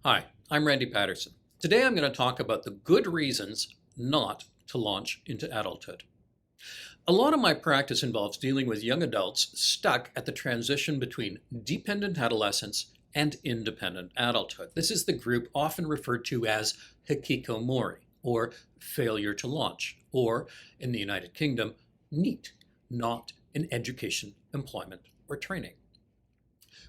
Hi, I'm Randy Patterson. Today I'm going to talk about the good reasons not to launch into adulthood. A lot of my practice involves dealing with young adults stuck at the transition between dependent adolescence and independent adulthood. This is the group often referred to as hikikomori, or failure to launch, or in the United Kingdom, NEET, not in education, employment, or training.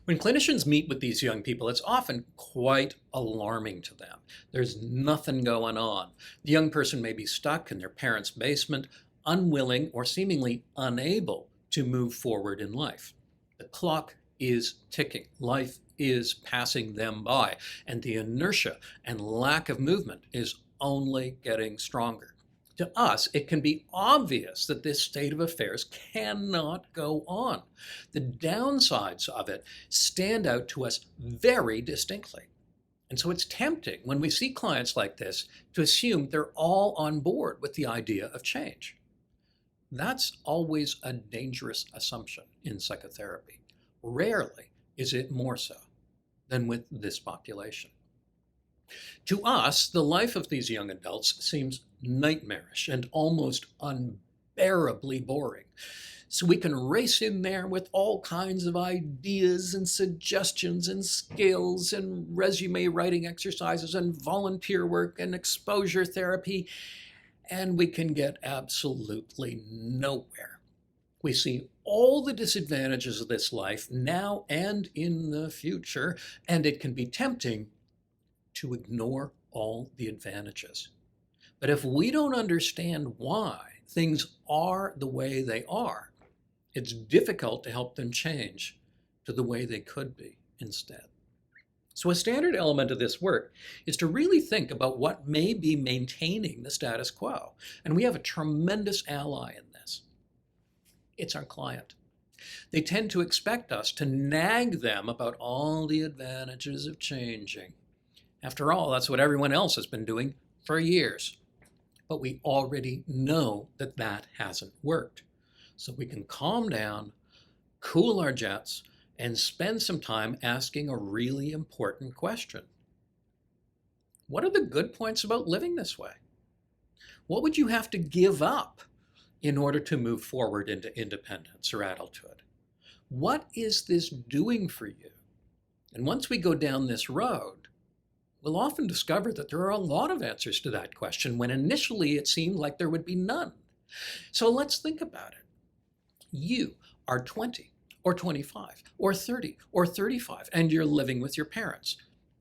When clinicians meet with these young people, it's often quite alarming to them. There's nothing going on. The young person may be stuck in their parents' basement, unwilling or seemingly unable to move forward in life. The clock is ticking. Life is passing them by, and the inertia and lack of movement is only getting stronger. To us, it can be obvious that this state of affairs cannot go on. The downsides of it stand out to us very distinctly. And so it's tempting when we see clients like this to assume they're all on board with the idea of change. That's always a dangerous assumption in psychotherapy. Rarely is it more so than with this population. To us, the life of these young adults seems nightmarish and almost unbearably boring. So we can race in there with all kinds of ideas and suggestions and skills and resume writing exercises and volunteer work and exposure therapy, and we can get absolutely nowhere. We see all the disadvantages of this life now and in the future, and it can be tempting to ignore all the advantages. But if we don't understand why things are the way they are, it's difficult to help them change to the way they could be instead. So a standard element of this work is to really think about what may be maintaining the status quo. And we have a tremendous ally in this. It's our client. They tend to expect us to nag them about all the advantages of changing. After all, that's what everyone else has been doing for years. But we already know that that hasn't worked. So we can calm down, cool our jets, and spend some time asking a really important question. What are the good points about living this way? What would you have to give up in order to move forward into independence or adulthood? What is this doing for you? And once we go down this road, we'll often discover that there are a lot of answers to that question when initially it seemed like there would be none. So let's think about it. You are 20 or 25 or 30 or 35 and you're living with your parents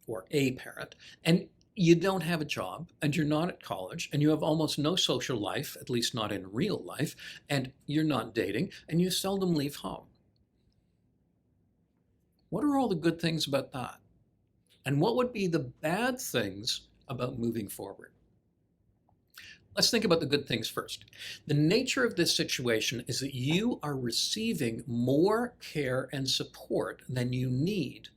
or a parent, and you don't have a job and you're not at college and you have almost no social life, at least not in real life, and you're not dating and you seldom leave home. What are all the good things about that? And what would be the bad things about moving forward? Let's think about the good things first. The nature of this situation is that you are receiving more care and support than you need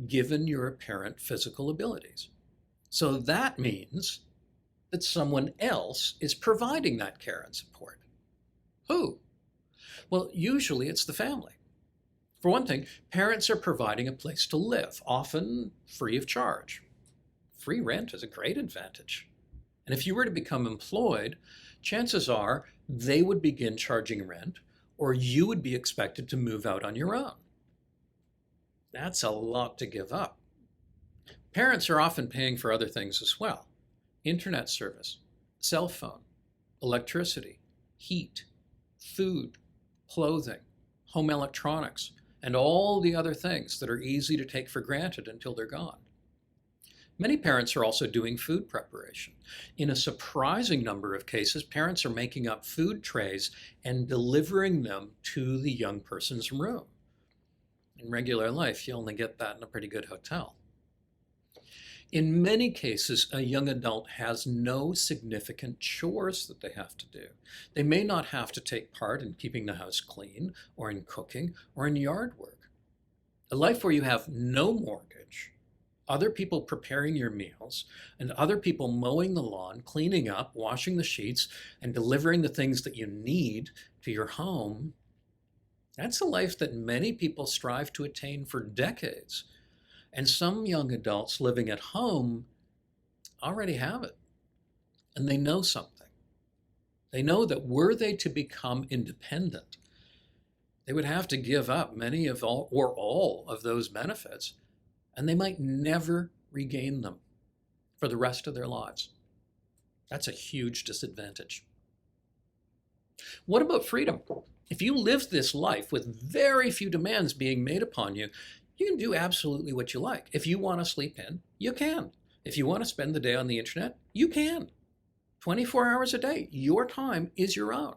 given your apparent physical abilities. So that means that someone else is providing that care and support. Who? Well, usually it's the family. For one thing, parents are providing a place to live, often free of charge. Free rent is a great advantage. And if you were to become employed, chances are they would begin charging rent, or you would be expected to move out on your own. That's a lot to give up. Parents are often paying for other things as well: internet service, cell phone, electricity, heat, food, clothing, home electronics, and all the other things that are easy to take for granted until they're gone. Many parents are also doing food preparation. In a surprising number of cases, parents are making up food trays and delivering them to the young person's room. In regular life, you only get that in a pretty good hotel. In many cases, a young adult has no significant chores that they have to do. They may not have to take part in keeping the house clean, or in cooking, or in yard work. A life where you have no mortgage, other people preparing your meals, and other people mowing the lawn, cleaning up, washing the sheets, and delivering the things that you need to your home, that's a life that many people strive to attain for decades. And some young adults living at home already have it, and they know something. They know that were they to become independent, they would have to give up many of all of those benefits, and they might never regain them for the rest of their lives. That's a huge disadvantage. What about freedom? If you live this life with very few demands being made upon you, you can do absolutely what you like. If you want to sleep in, you can. If you want to spend the day on the internet, you can. 24 hours a day, your time is your own.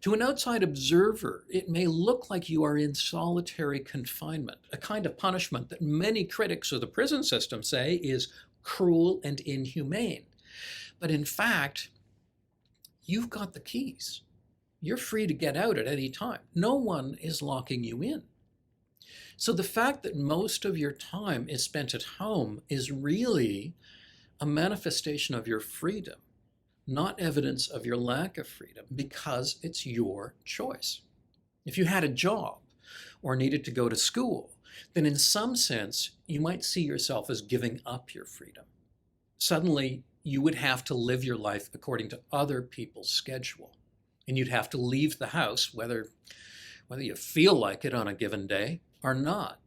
To an outside observer, it may look like you are in solitary confinement, a kind of punishment that many critics of the prison system say is cruel and inhumane. But in fact, you've got the keys. You're free to get out at any time. No one is locking you in. So the fact that most of your time is spent at home is really a manifestation of your freedom, not evidence of your lack of freedom, because it's your choice. If you had a job or needed to go to school, then in some sense, you might see yourself as giving up your freedom. Suddenly, you would have to live your life according to other people's schedule. And you'd have to leave the house, whether you feel like it on a given day or not.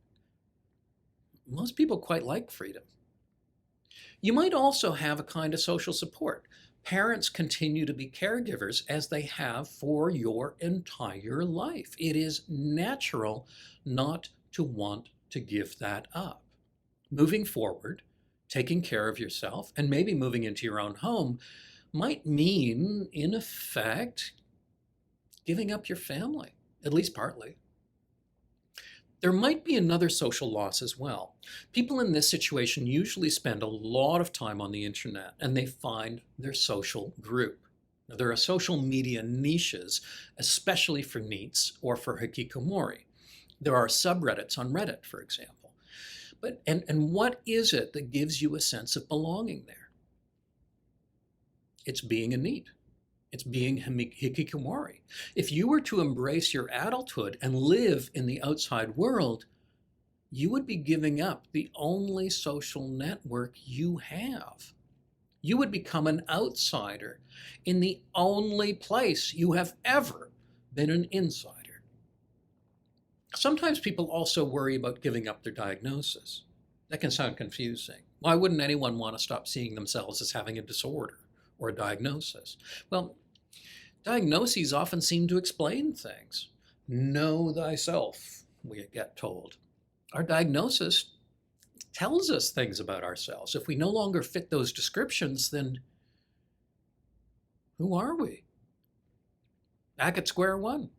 Most people quite like freedom. You might also have a kind of social support. Parents continue to be caregivers as they have for your entire life. It is natural not to want to give that up. Moving forward, taking care of yourself, and maybe moving into your own home might mean, in effect, giving up your family, at least partly. There might be another social loss as well. People in this situation usually spend a lot of time on the internet and they find their social group. Now, there are social media niches, especially for NEETs or for hikikomori. There are subreddits on Reddit, for example. And what is it that gives you a sense of belonging there? It's being a NEET. It's being hikikomori. If you were to embrace your adulthood and live in the outside world, you would be giving up the only social network you have. You would become an outsider in the only place you have ever been an insider. Sometimes people also worry about giving up their diagnosis. That can sound confusing. Why wouldn't anyone want to stop seeing themselves as having a disorder or a diagnosis? Well, diagnoses often seem to explain things. Know thyself, we get told. Our diagnosis tells us things about ourselves. If we no longer fit those descriptions, then who are we? Back at square one.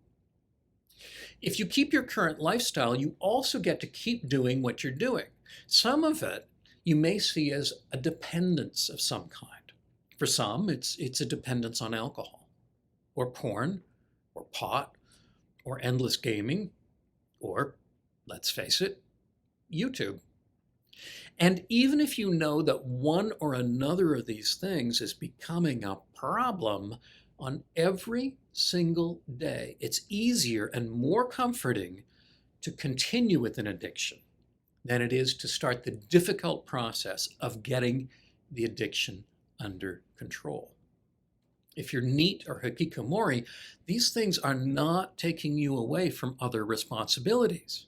If you keep your current lifestyle, you also get to keep doing what you're doing. Some of it you may see as a dependence of some kind. For some, it's a dependence on alcohol, or porn, or pot, or endless gaming, or, let's face it, YouTube. And even if you know that one or another of these things is becoming a problem on every single day, it's easier and more comforting to continue with an addiction than it is to start the difficult process of getting the addiction under control. If you're NEET or hikikomori, these things are not taking you away from other responsibilities.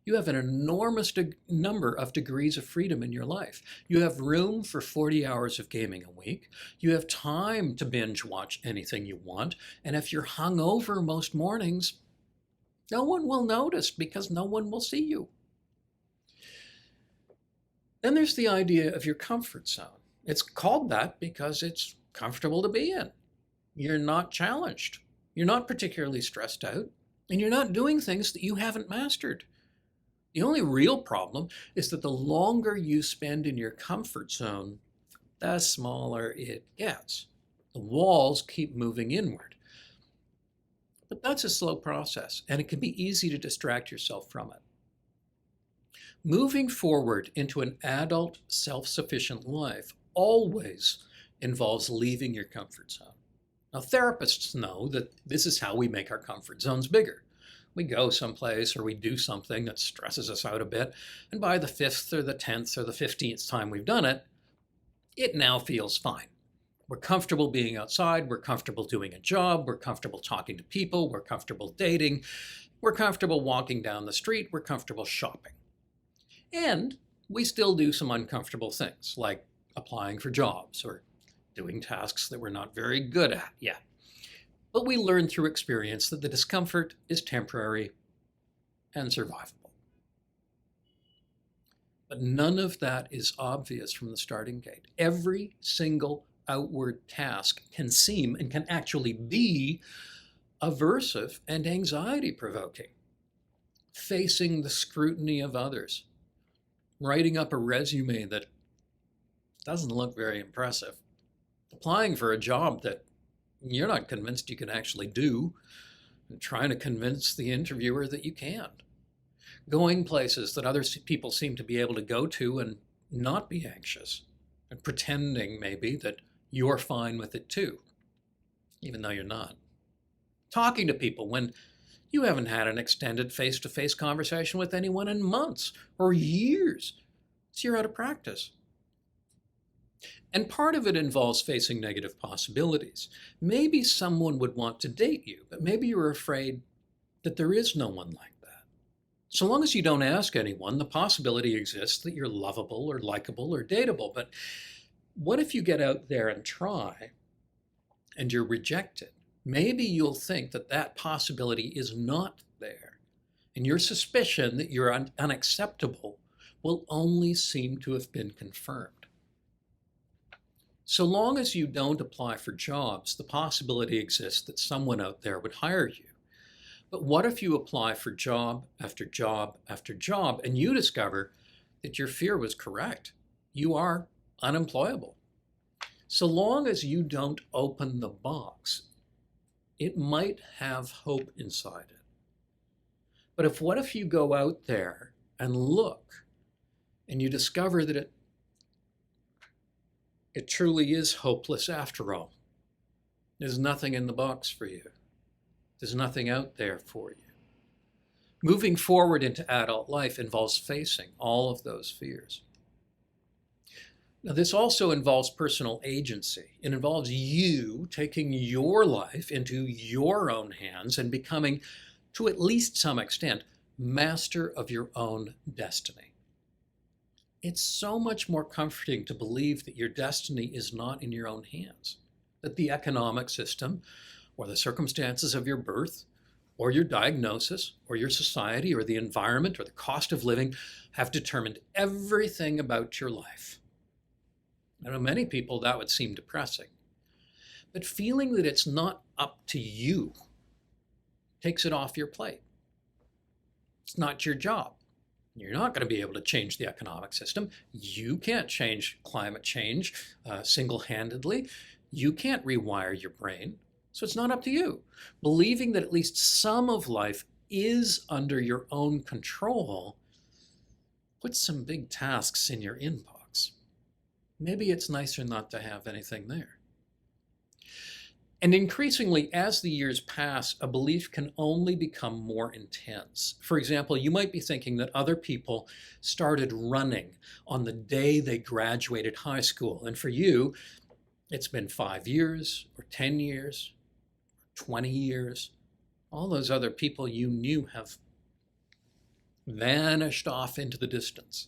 You have an enormous number of degrees of freedom in your life. You have room for 40 hours of gaming a week. You have time to binge watch anything you want. And if you're hungover most mornings, no one will notice because no one will see you. Then there's the idea of your comfort zone. It's called that because it's comfortable to be in. You're not challenged. You're not particularly stressed out. And you're not doing things that you haven't mastered. The only real problem is that the longer you spend in your comfort zone, the smaller it gets. The walls keep moving inward. But that's a slow process, and it can be easy to distract yourself from it. Moving forward into an adult, self-sufficient life always involves leaving your comfort zone. Now, therapists know that this is how we make our comfort zones bigger. We go someplace or we do something that stresses us out a bit, and by the 5th or the 10th or the 15th time we've done it, it now feels fine. We're comfortable being outside, we're comfortable doing a job, we're comfortable talking to people, we're comfortable dating, we're comfortable walking down the street, we're comfortable shopping. And we still do some uncomfortable things, like applying for jobs or doing tasks that we're not very good at yet. But we learn through experience that the discomfort is temporary and survivable. But none of that is obvious from the starting gate. Every single outward task can seem and can actually be aversive and anxiety provoking. Facing the scrutiny of others, writing up a resume that doesn't look very impressive, applying for a job that you're not convinced you can actually do, and trying to convince the interviewer that you can, going places that other people seem to be able to go to and not be anxious, and pretending maybe that you're fine with it too, even though you're not. Talking to people when you haven't had an extended face-to-face conversation with anyone in months or years, so you're out of practice. And part of it involves facing negative possibilities. Maybe someone would want to date you, but maybe you're afraid that there is no one like that. So long as you don't ask anyone, the possibility exists that you're lovable or likable or dateable. But what if you get out there and try and you're rejected? Maybe you'll think that that possibility is not there, and your suspicion that you're unacceptable will only seem to have been confirmed. So long as you don't apply for jobs, the possibility exists that someone out there would hire you. But what if you apply for job after job after job and you discover that your fear was correct? You are unemployable. So long as you don't open the box, it might have hope inside it. But what if you go out there and look and you discover that it truly is hopeless after all? There's nothing in the box for you. There's nothing out there for you. Moving forward into adult life involves facing all of those fears. Now, this also involves personal agency. It involves you taking your life into your own hands and becoming, to at least some extent, master of your own destiny. It's so much more comforting to believe that your destiny is not in your own hands, that the economic system or the circumstances of your birth or your diagnosis or your society or the environment or the cost of living have determined everything about your life. I know many people that would seem depressing, but feeling that it's not up to you takes it off your plate. It's not your job. You're not going to be able to change the economic system. You can't change climate change single-handedly. You can't rewire your brain. So it's not up to you. Believing that at least some of life is under your own control puts some big tasks in your inbox. Maybe it's nicer not to have anything there. And increasingly, as the years pass, a belief can only become more intense. For example, you might be thinking that other people started running on the day they graduated high school. And for you, it's been 5 years or 10 years, 20 years. All those other people you knew have vanished off into the distance.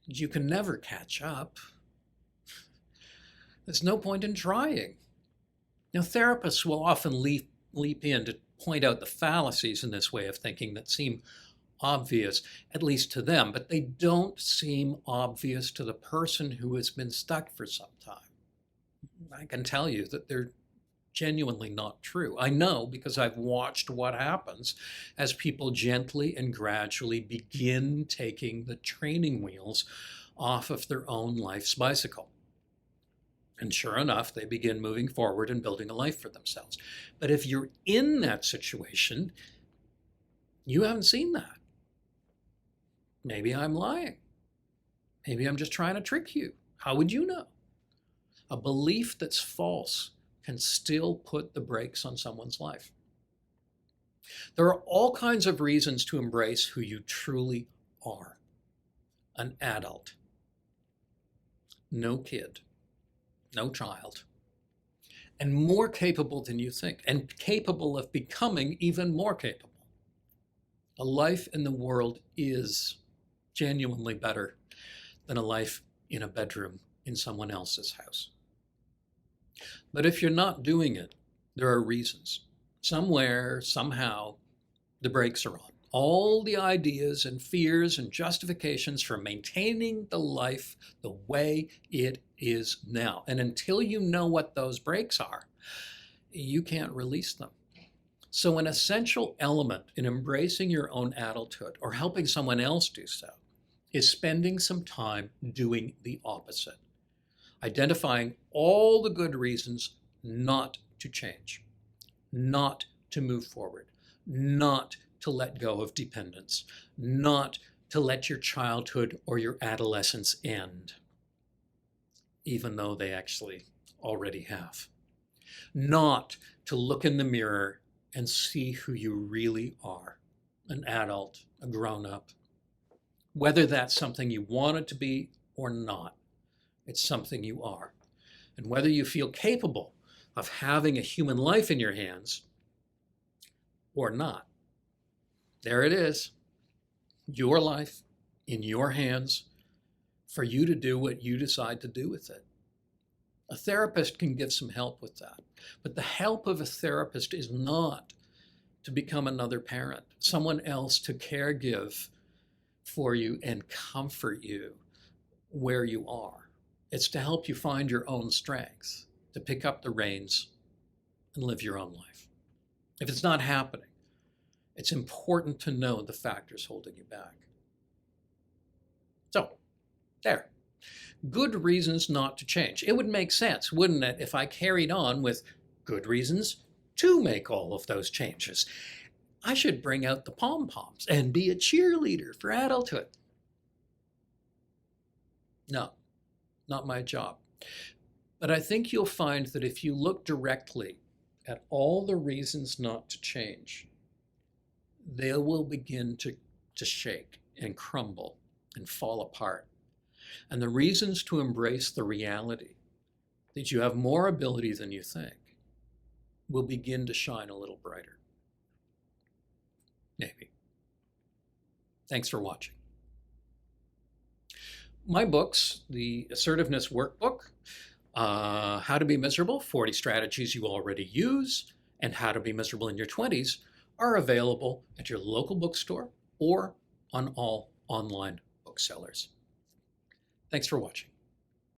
You can never catch up. There's no point in trying. Now, therapists will often leap in to point out the fallacies in this way of thinking that seem obvious, at least to them, but they don't seem obvious to the person who has been stuck for some time. I can tell you that they're genuinely not true. I know because I've watched what happens as people gently and gradually begin taking the training wheels off of their own life's bicycle. And sure enough, they begin moving forward and building a life for themselves. But if you're in that situation, you haven't seen that. Maybe I'm lying. Maybe I'm just trying to trick you. How would you know? A belief that's false can still put the brakes on someone's life. There are all kinds of reasons to embrace who you truly are. An adult, no kid, no child, and more capable than you think, and capable of becoming even more capable. A life in the world is genuinely better than a life in a bedroom in someone else's house. But if you're not doing it, there are reasons. Somewhere, somehow, the brakes are on. All the ideas and fears and justifications for maintaining the life the way it is now. And until you know what those brakes are, you can't release them. So an essential element in embracing your own adulthood or helping someone else do so is spending some time doing the opposite. Identifying all the good reasons not to change, not to move forward, not to let go of dependence, not to let your childhood or your adolescence end, even though they actually already have. Not to look in the mirror and see who you really are, an adult, a grown-up. Whether that's something you want it to be or not, it's something you are. And whether you feel capable of having a human life in your hands or not, there it is, your life in your hands for you to do what you decide to do with it. A therapist can give some help with that, but the help of a therapist is not to become another parent, someone else to caregive for you and comfort you where you are. It's to help you find your own strengths, to pick up the reins and live your own life. If it's not happening, it's important to know the factors holding you back. So, there. Good reasons not to change. It would make sense, wouldn't it, if I carried on with good reasons to make all of those changes. I should bring out the pom-poms and be a cheerleader for adulthood. No, not my job. But I think you'll find that if you look directly at all the reasons not to change, they will begin to shake and crumble and fall apart. And the reasons to embrace the reality that you have more ability than you think will begin to shine a little brighter. Maybe. Thanks for watching. My books, the Assertiveness Workbook, How to Be Miserable, 40 Strategies You Already Use, and How to Be Miserable in Your 20s, are available at your local bookstore or on all online booksellers. Thanks for watching.